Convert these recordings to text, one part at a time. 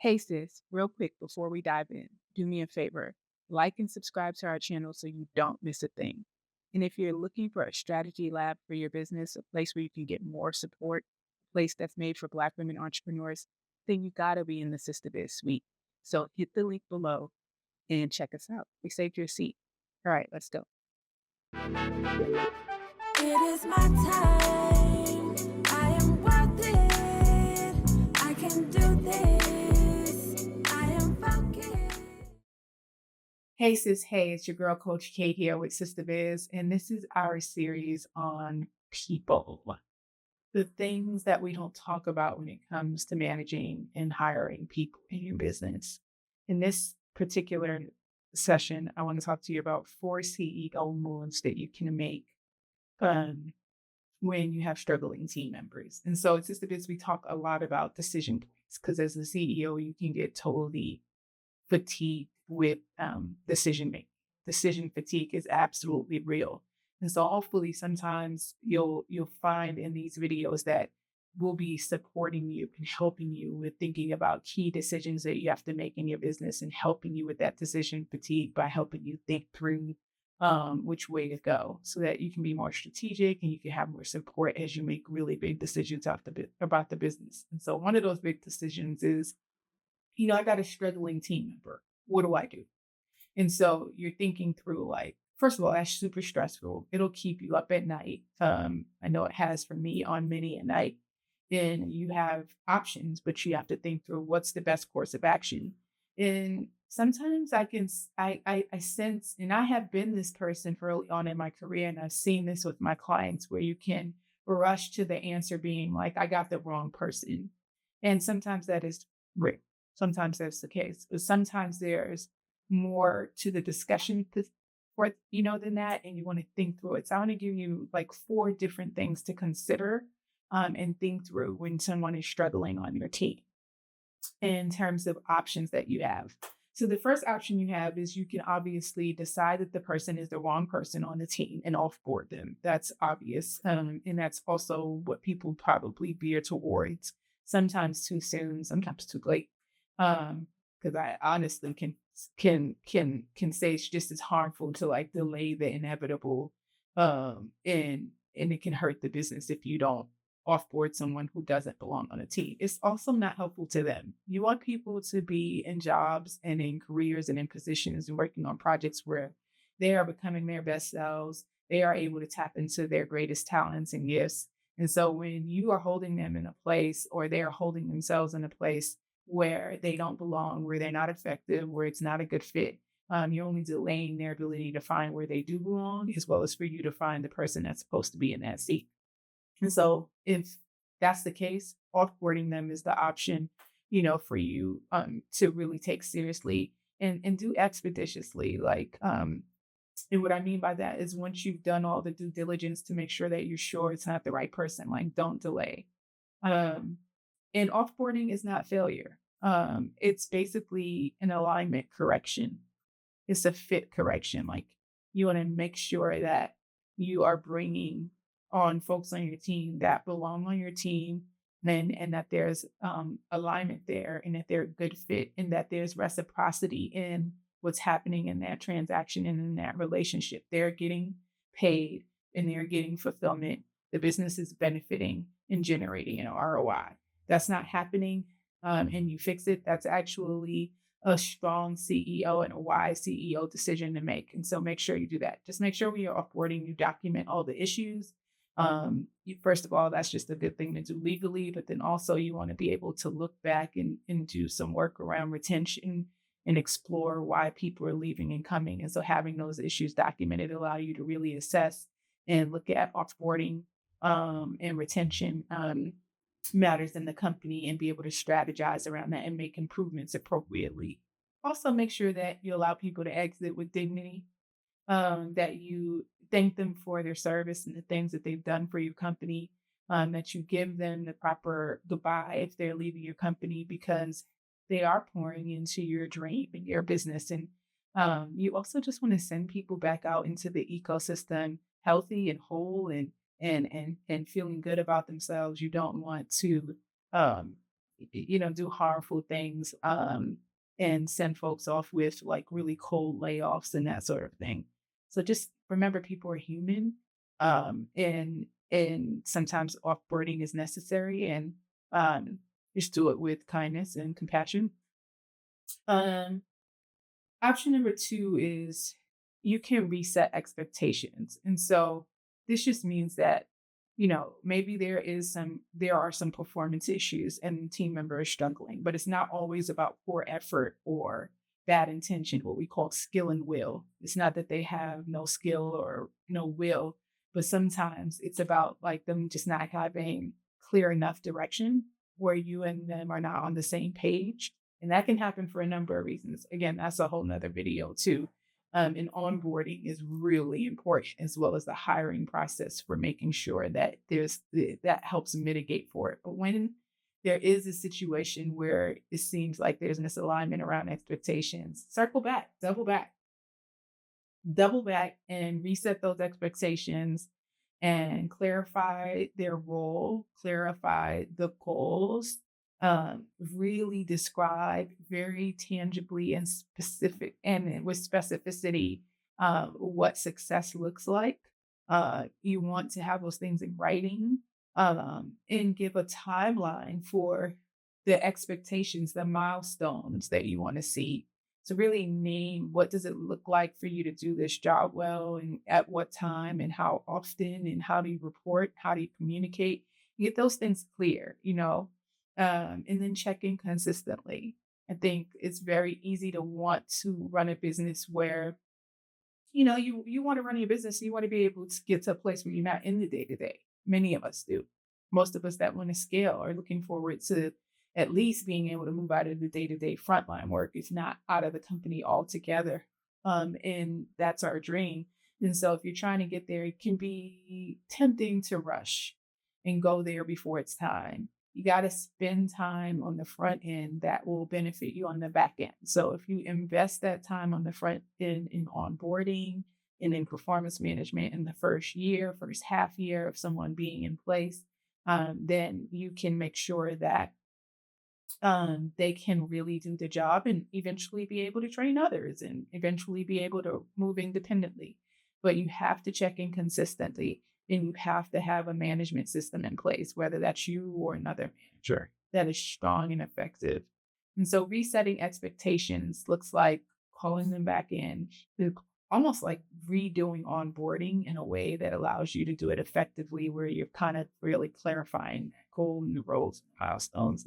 Hey sis, real quick before we dive in, do me a favor. Like and subscribe to our channel so you don't miss a thing. And if you're looking for a strategy lab for your business, a place where you can get more support, a place that's made for Black women entrepreneurs, then you gotta be in the Sistahbiz suite. So hit the link below and check us out. We saved your seat. All right, let's go. It is my time. I am worth it. I can do this. I am focused. Hey sis, hey, it's your girl Coach Kate here with Sistahbiz, and this is our series on people. The things that we don't talk about when it comes to managing and hiring people in your business. In this particular session, I want to talk to you about 4 CEO moves that you can make um, when you have struggling team members. And so it's just because we talk a lot about decision points, because as the CEO, you can get totally fatigued with decision making. Decision fatigue is absolutely real. And so hopefully sometimes you'll find in these videos that will be supporting you and helping you with thinking about key decisions that you have to make in your business and helping you with that decision fatigue by helping you think through which way to go so that you can be more strategic and you can have more support as you make really big decisions about the business. And so one of those big decisions is, I got a struggling team member. What do I do? And so you're thinking through like, first of all, that's super stressful. It'll keep you up at night. I know it has for me on many a night. And you have options, but you have to think through what's the best course of action. And sometimes I sense, and I have been this person early on in my career, and I've seen this with my clients where you can rush to the answer being like, I got the wrong person. And sometimes that is real. Sometimes that's the case, but sometimes there's more to the discussion than that, and you want to think through it. So I want to give you like 4 different things to consider and think through when someone is struggling on your team in terms of options that you have. So the first option you have is you can obviously decide that the person is the wrong person on the team and offboard them. That's obvious, and that's also what people probably veer towards. Sometimes too soon, sometimes too late. Because I honestly can say it's just as harmful to like delay the inevitable, and it can hurt the business if you don't offboard someone who doesn't belong on a team. It's also not helpful to them. You want people to be in jobs and in careers and in positions and working on projects where they are becoming their best selves. They are able to tap into their greatest talents and gifts. And so when you are holding them in a place or they are holding themselves in a place where they don't belong, where they're not effective, where it's not a good fit, you're only delaying their ability to find where they do belong, as well as for you to find the person that's supposed to be in that seat. And so if that's the case, offboarding them is the option, for you to really take seriously and do expeditiously. And what I mean by that is once you've done all the due diligence to make sure that you're sure it's not the right person, like don't delay. Um, and offboarding is not failure. It's basically an alignment correction. It's a fit correction. Like you want to make sure that you are bringing on folks on your team that belong on your team, and that there's alignment there, and that they're a good fit, and that there's reciprocity in what's happening in that transaction and in that relationship. They're getting paid and they're getting fulfillment. The business is benefiting and generating an ROI. That's not happening, and you fix it. That's actually a strong CEO and a wise CEO decision to make. And so make sure you do that. Just make sure when you're offboarding, you document all the issues. First of all, that's just a good thing to do legally, but then also you want to be able to look back and do some work around retention and explore why people are leaving and coming. And so having those issues documented allow you to really assess and look at offboarding and retention matters in the company and be able to strategize around that and make improvements appropriately. Also, make sure that you allow people to exit with dignity, that you thank them for their service and the things that they've done for your company, that you give them the proper goodbye if they're leaving your company because they are pouring into your dream and your business. And you also just want to send people back out into the ecosystem healthy and whole and feeling good about themselves. You don't want to um, do harmful things, and send folks off with like really cold layoffs and that sort of thing. So just remember people are human. And sometimes offboarding is necessary, and um just do it with kindness and compassion. Um Option number 2 is you can reset expectations. And so this just means that, maybe there are some performance issues and the team member is struggling, but it's not always about poor effort or bad intention, what we call skill and will. It's not that they have no skill or no will, but sometimes it's about like them just not having clear enough direction where you and them are not on the same page. And that can happen for a number of reasons. Again, that's a whole nother video too. And onboarding is really important, as well as the hiring process for making sure that that helps mitigate for it. But when there is a situation where it seems like there's misalignment around expectations, circle back, double back and reset those expectations and clarify their role, clarify the goals, really describe very tangibly and specific and with specificity what success looks like. You want to have those things in writing, and give a timeline for the expectations, the milestones that you want to see. To really name what does it look like for you to do this job well, and at what time and how often, and how do you report, how do you communicate, get those things clear, and then check in consistently. I think it's very easy to want to run a business where, you want to run your business, you want to be able to get to a place where you're not in the day to day. Many of us do. Most of us that want to scale are looking forward to at least being able to move out of the day to day frontline work, if not out of the company altogether. And that's our dream. And so if you're trying to get there, it can be tempting to rush and go there before it's time. You got to spend time on the front end that will benefit you on the back end. So if you invest that time on the front end in onboarding and in performance management in the first year, first half year of someone being in place, then you can make sure that they can really do the job and eventually be able to train others and eventually be able to move independently. But you have to check in consistently, and you have to have a management system in place, whether that's you or another manager that is strong and effective. And so resetting expectations looks like calling them back in, to almost like redoing onboarding in a way that allows you to do it effectively, where you're kind of really clarifying that goal and the roles and milestones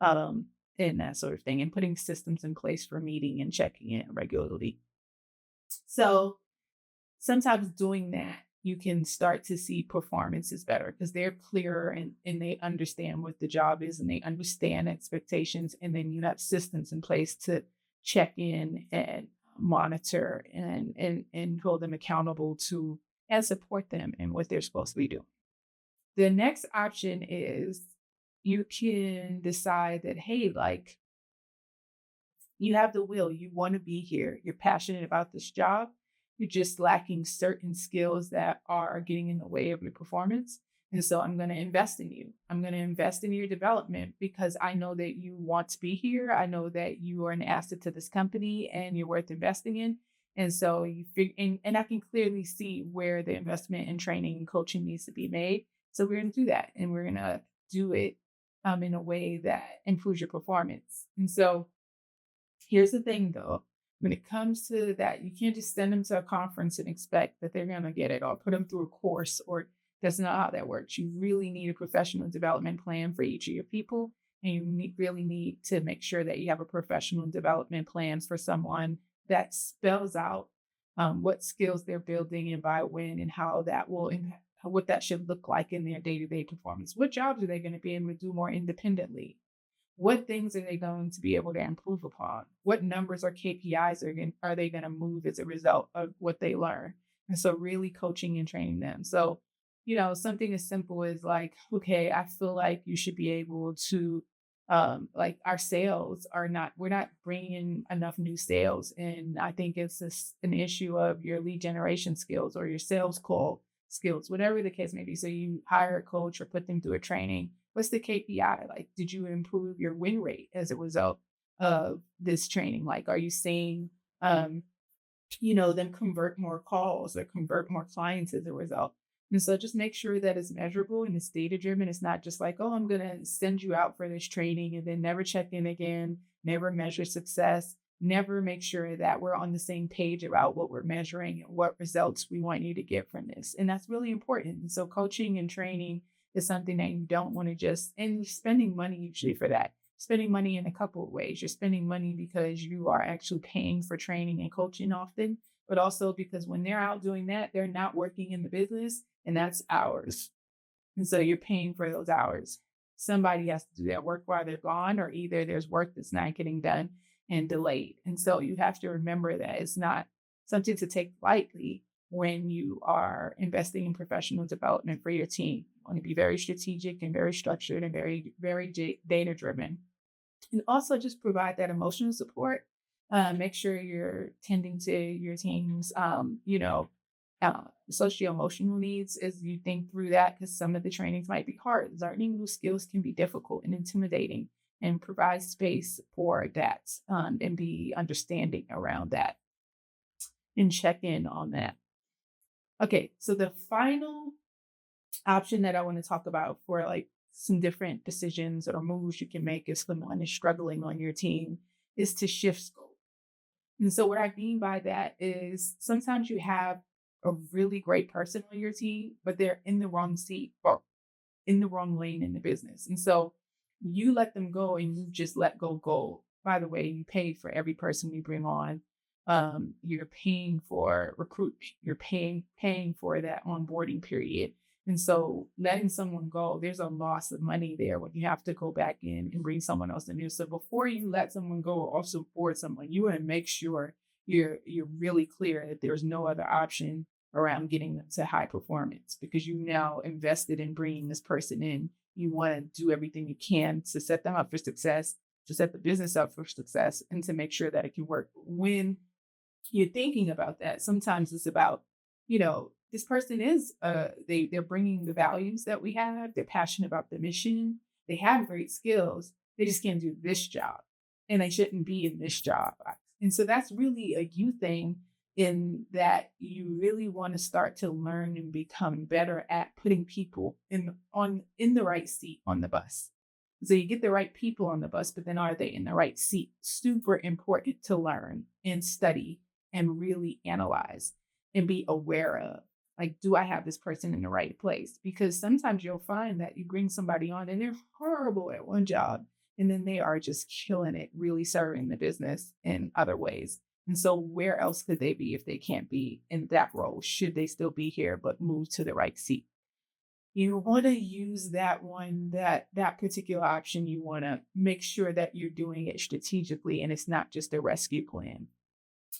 um, and that sort of thing, and putting systems in place for meeting and checking in regularly. So sometimes doing that, you can start to see performance is better because they're clearer, and they understand what the job is and they understand expectations. And then you have systems in place to check in and monitor and hold them accountable to and support them in what they're supposed to be doing. The next option is you can decide that, hey, like you have the will, you want to be here, you're passionate about this job, you're just lacking certain skills that are getting in the way of your performance. And so I'm going to invest in you. I'm going to invest in your development because I know that you want to be here. I know that you are an asset to this company and you're worth investing in. And so and I can clearly see where the investment in training and coaching needs to be made. So we're going to do that, and we're going to do it in a way that improves your performance. And so here's the thing though, when it comes to that, you can't just send them to a conference and expect that they're going to get it, or put them through a course, or that's not how that works. You really need a professional development plan for each of your people. And you really need to make sure that you have a professional development plan for someone that spells out what skills they're building and by when, and how that will impact, what that should look like in their day-to-day performance. What jobs are they going to be able to do more independently? What things are they going to be able to improve upon? What numbers or KPIs are they going to move as a result of what they learn? And so really coaching and training them. So, something as simple as like, okay, I feel like you should be able to, like our sales we're not bringing in enough new sales. And I think it's an issue of your lead generation skills or your sales call skills, whatever the case may be. So you hire a coach or put them through a training What's the KPI? Like, did you improve your win rate as a result of this training? Like, are you seeing, um, them convert more calls or convert more clients as a result? And so just make sure that it's measurable and it's data driven. It's not just like, oh, I'm going to send you out for this training and then never check in again, never measure success, never make sure that we're on the same page about what we're measuring and what results we want you to get from this. And that's really important. And so coaching and training is something that you don't want to just, and you're spending money usually for that. Spending money in a couple of ways. You're spending money because you are actually paying for training and coaching often, but also because when they're out doing that, they're not working in the business, and that's hours. And so you're paying for those hours. Somebody has to do that work while they're gone, or either there's work that's not getting done and delayed. And so you have to remember that it's not something to take lightly when you are investing in professional development for your team. You want to be very strategic and very structured and very, very data driven. And also just provide that emotional support. Make sure you're tending to your team's, socio-emotional needs as you think through that, because some of the trainings might be hard. Learning new skills can be difficult and intimidating, and provide space for that, and be understanding around that and check in on that. Okay, so the final option that I want to talk about for like some different decisions or moves you can make if someone is struggling on your team is to shift scope. And so what I mean by that is sometimes you have a really great person on your team, but they're in the wrong seat or in the wrong lane in the business. And so you let them go and you just let go. By the way, you pay for every person you bring on. You're paying for recruitment. You're paying for that onboarding period. And so letting someone go, there's a loss of money there when you have to go back in and bring someone else in. So before you let someone go or also board someone, you want to make sure you're really clear that there's no other option around getting them to high performance, because you now invested in bringing this person in. You want to do everything you can to set them up for success, to set the business up for success, and to make sure that it can work. When you're thinking about that, sometimes it's about, this person is, they're bringing the values that we have. They're passionate about the mission. They have great skills. They just can't do this job, and they shouldn't be in this job. And so that's really a you thing, in that you really want to start to learn and become better at putting people in the right seat on the bus. So you get the right people on the bus, but then are they in the right seat? Super important to learn and study and really analyze and be aware of. Like, do I have this person in the right place? Because sometimes you'll find that you bring somebody on and they're horrible at one job, and then they are just killing it, really serving the business in other ways. And so where else could they be if they can't be in that role? Should they still be here, but move to the right seat? You want to use that one, that particular option. You want to make sure that you're doing it strategically and it's not just a rescue plan.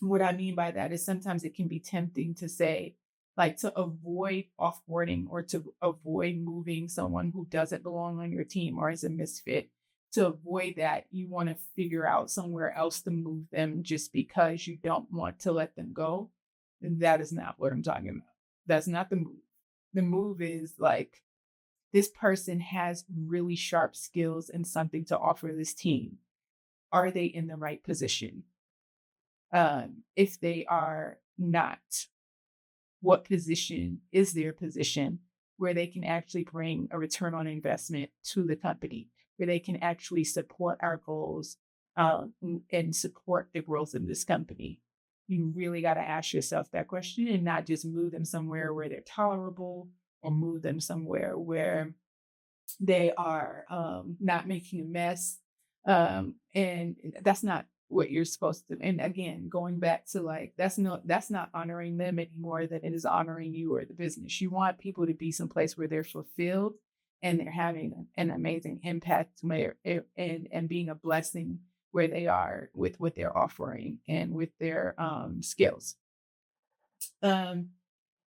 What I mean by that is sometimes it can be tempting to say, like, to avoid offboarding or to avoid moving someone who doesn't belong on your team or is a misfit. To avoid that, you want to figure out somewhere else to move them just because you don't want to let them go. And that is not what I'm talking about. That's not the move. The move is like, this person has really sharp skills and something to offer this team. Are they in the right position? If they are not, what position is their position where they can actually bring a return on investment to the company, where they can actually support our goals, and support the growth of this company? You really got to ask yourself that question and not just move them somewhere where they're tolerable, or move them somewhere where they are not making a mess. And that's not what you're supposed to. And again, going back to like, that's not honoring them any more than it is honoring you or the business. You want people to be someplace where they're fulfilled and they're having an amazing impact where, and being a blessing where they are with what they're offering and with their skills. And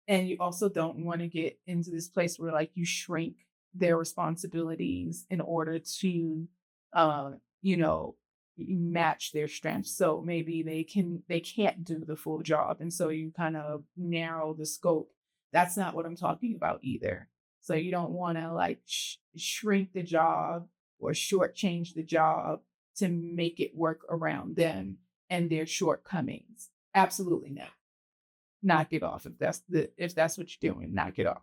you also don't want to get into this place where like you shrink their responsibilities in order to, match their strengths. So maybe they can't do the full job. And so you kind of narrow the scope. That's not what I'm talking about either. So you don't want to like shrink the job or shortchange the job to make it work around them and their shortcomings. Absolutely not. Knock it off if that's what you're doing. Knock it off.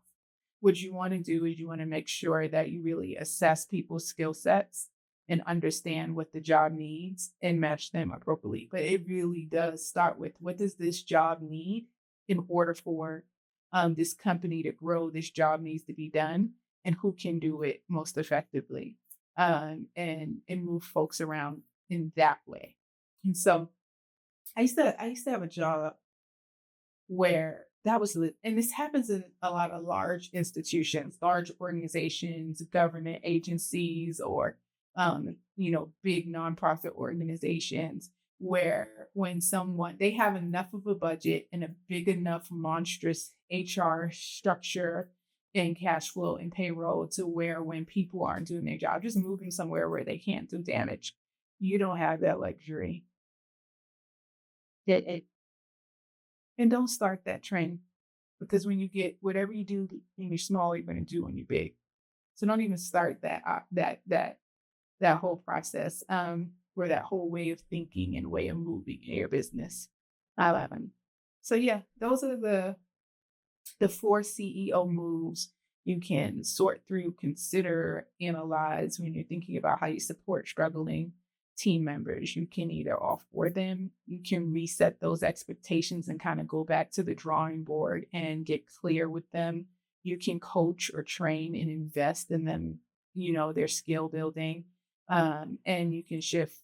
What you want to do is you want to make sure that you really assess people's skill sets and understand what the job needs and match them appropriately. But it really does start with what does this job need in order for this company to grow? This job needs to be done, and who can do it most effectively, and move folks around in that way. And so I used to have a job where that was and this happens in a lot of large institutions, large organizations, government agencies, or big nonprofit organizations, where when someone they have enough of a budget and a big enough monstrous HR structure and cash flow and payroll to where when people aren't doing their job, just moving somewhere where they can't do damage. You don't have that luxury. And don't start that trend, because when you get whatever you do when you're small, you're going to do when you're big. So don't even start that whole process, or that whole way of thinking and way of moving in your business. So yeah, those are the four CEO moves you can sort through, consider, analyze when you're thinking about how you support struggling team members. You can either offboard them, you can reset those expectations and kind of go back to the drawing board and get clear with them. You can coach or train and invest in them, their skill building, and you can shift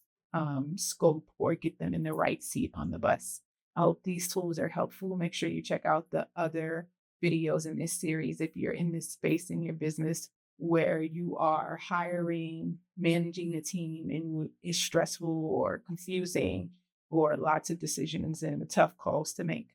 scope or get them in the right seat on the bus. I hope these tools are helpful. Make sure you check out the other videos in this series if you're in this space in your business where you are hiring, managing a team, and it's stressful or confusing or lots of decisions and tough calls to make.